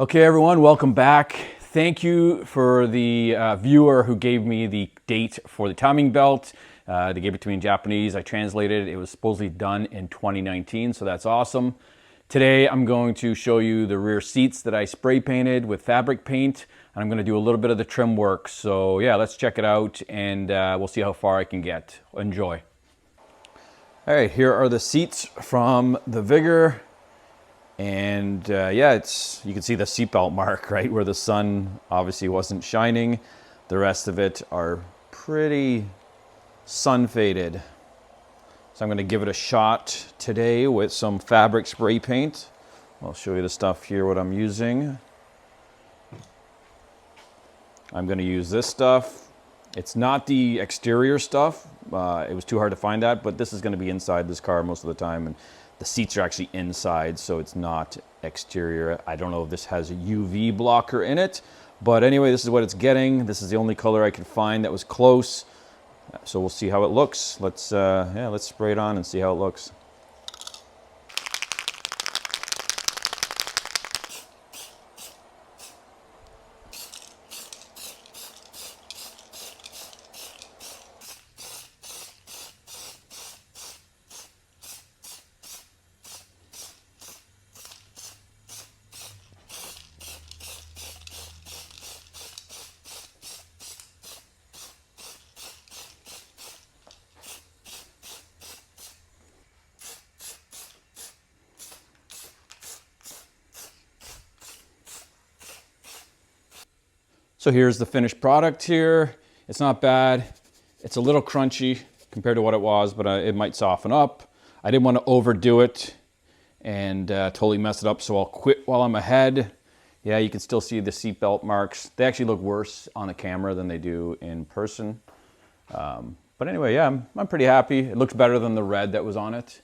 Okay, everyone, welcome back. Thank you for the viewer who gave me the date for the timing belt. They gave it to me in Japanese. I translated it. It was supposedly done in 2019, so that's awesome. Today, I'm going to show you the rear seats that I spray painted with fabric paint. And I'm going to do a little bit of the trim work. So yeah, let's check it out and we'll see how far I can get. Enjoy. All right, here are the seats from the Vigor. And yeah, you can see the seatbelt mark, right, where the sun obviously wasn't shining. The rest of it are pretty sun faded. So I'm going to give it a shot today with some fabric spray paint. I'll show you the stuff here, what I'm using. I'm going to use this stuff. It's not the exterior stuff. It was too hard to find that, but this is going to be inside this car most of the time. And the seats are actually inside, so it's not exterior. I don't know if this has a UV blocker in it, but anyway, this is what it's getting. This is the only color I could find that was close. So we'll see how it looks. Let's spray it on and see how it looks. So here's the finished product here. It's not bad. It's a little crunchy compared to what it was, but it might soften up. I didn't want to overdo it and totally mess it up, so I'll quit while I'm ahead. Yeah, you can still see the seatbelt marks. They actually look worse on the camera than they do in person. But anyway, yeah, I'm pretty happy. It looks better than the red that was on it.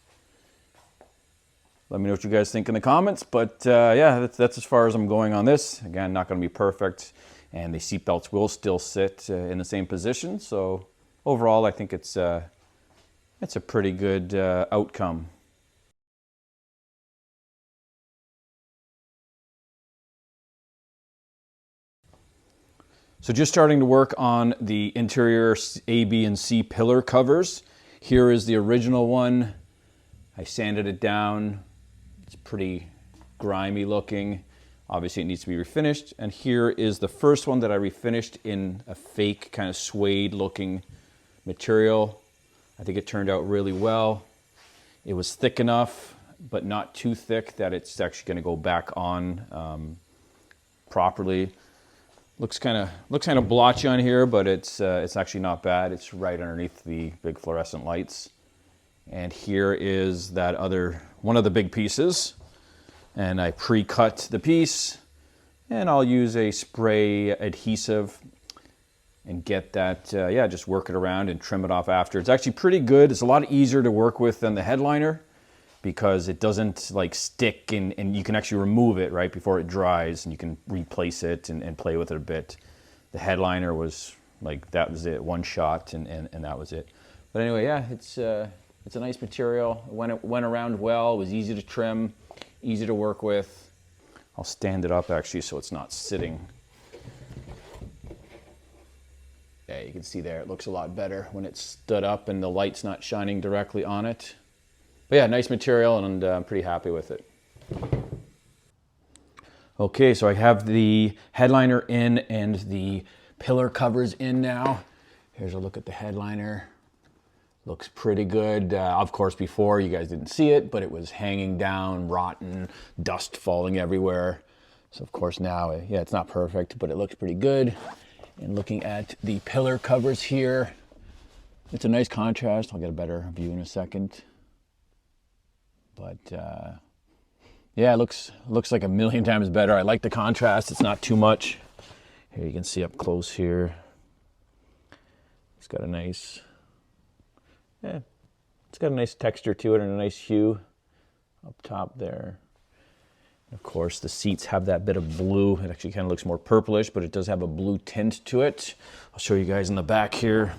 Let me know what you guys think in the comments, but yeah, that's as far as I'm going on this. Again, not going to be perfect. And the seat belts will still sit in the same position. So overall, I think it's a pretty good outcome. So just starting to work on the interior A, B, and C pillar covers. Here is the original one. I sanded it down. It's pretty grimy looking. Obviously, it needs to be refinished. And here is the first one that I refinished in a fake kind of suede looking material. I think it turned out really well. It was thick enough, but not too thick that it's actually going to go back on properly. Looks kind of blotchy on here, but it's actually not bad. It's right underneath the big fluorescent lights. And here is that other one of the big pieces. And I pre-cut the piece, and I'll use a spray adhesive and get that, yeah, just work it around and trim it off after. It's actually pretty good. It's a lot easier to work with than the headliner because it doesn't like stick and you can actually remove it right before it dries and you can replace it and play with it a bit. The headliner was like, that was it, one shot and that was it. But anyway, yeah, it's a nice material. It went around well, it was easy to trim. Easy to work with. I'll stand it up actually so it's not sitting. Yeah, you can see there it looks a lot better when it's stood up and the light's not shining directly on it. But yeah, nice material and I'm pretty happy with it. Okay, so I have the headliner in and the pillar covers in now. Here's a look at the headliner. Looks pretty good. Of course, before you guys didn't see it, but it was hanging down, rotten, dust falling everywhere. So of course now, yeah, it's not perfect, but it looks pretty good. And looking at the pillar covers here, it's a nice contrast. I'll get a better view in a second. But yeah, it looks like a million times better. I like the contrast. It's not too much. Here you can see up close here. It's got a nice... yeah, it's got a nice texture to it and a nice hue up top there. Of course, the seats have that bit of blue. It actually kind of looks more purplish, but it does have a blue tint to it. I'll show you guys in the back here.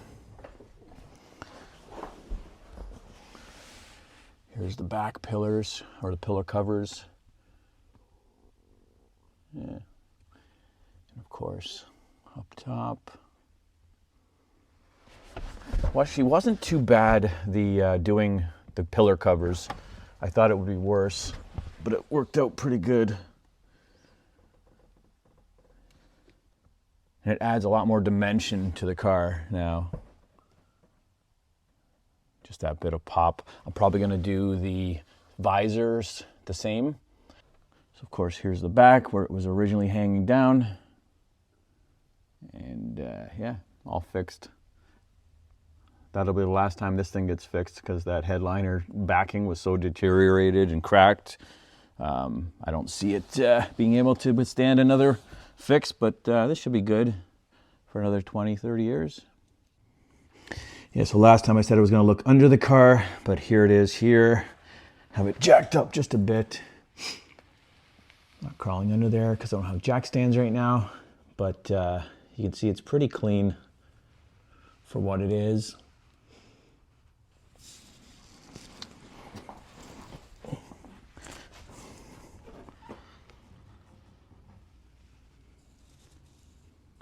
Here's the back pillars, or the pillar covers. And of course, up top. Well, she wasn't too bad, doing the pillar covers. I thought it would be worse, but it worked out pretty good. And it adds a lot more dimension to the car now. Just that bit of pop. I'm probably going to do the visors the same. So of course, here's the back where it was originally hanging down. And yeah, all fixed. That'll be the last time this thing gets fixed because that headliner backing was so deteriorated and cracked. I don't see it being able to withstand another fix, but this should be good for another 20, 30 years. Yeah, so last time I said I was going to look under the car, but here it is here. Have it jacked up just a bit. Not crawling under there because I don't have jack stands right now, but you can see it's pretty clean for what it is.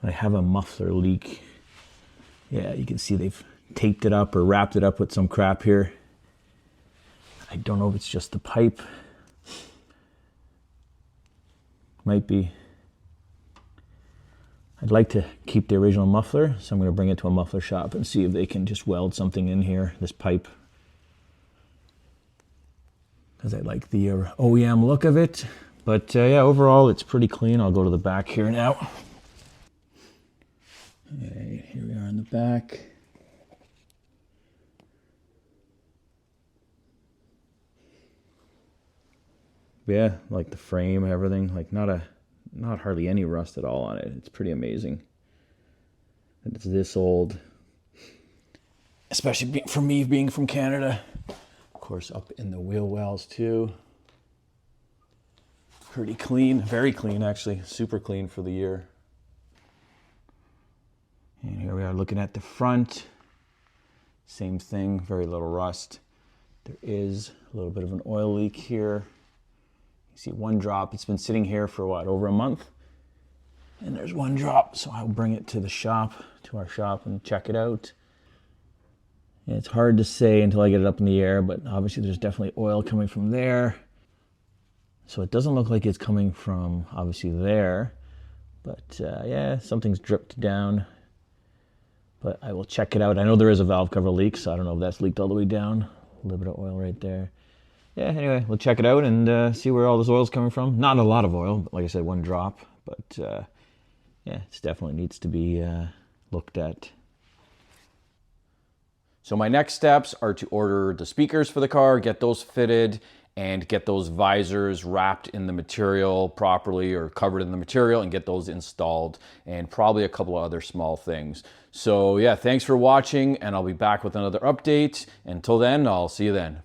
I have a muffler leak. Yeah, you can see they've taped it up or wrapped it up with some crap here. I don't know if it's just the pipe. Might be. I'd like to keep the original muffler, so I'm going to bring it to a muffler shop and see if they can just weld something in here, this pipe. Because I like the OEM look of it. But yeah, overall it's pretty clean. I'll go to the back here now. Okay, here we are in the back. Yeah, like the frame, everything, like not hardly any rust at all on it. It's pretty amazing that it's this old, especially for me being from Canada. Of course, up in the wheel wells too. Pretty clean, very clean actually, super clean for the year. And here we are looking at the front. Same thing, very little rust. There is a little bit of an oil leak here. You see one drop. It's been sitting here for what, over a month? And there's one drop, so I'll bring it to the shop, to our shop, and check it out. And it's hard to say until I get it up in the air, but obviously there's definitely oil coming from there. So it doesn't look like it's coming from obviously there, but yeah, something's dripped down. But I will check it out. I know there is a valve cover leak, so I don't know if that's leaked all the way down. A little bit of oil right there. Yeah, anyway, we'll check it out and see where all this oil's coming from. Not a lot of oil, but like I said, one drop. But yeah, it definitely needs to be looked at. So my next steps are to order the speakers for the car, get those fitted, and get those visors wrapped in the material properly or covered in the material and get those installed, and probably a couple of other small things. So yeah, thanks for watching, and I'll be back with another update. Until then, I'll see you then.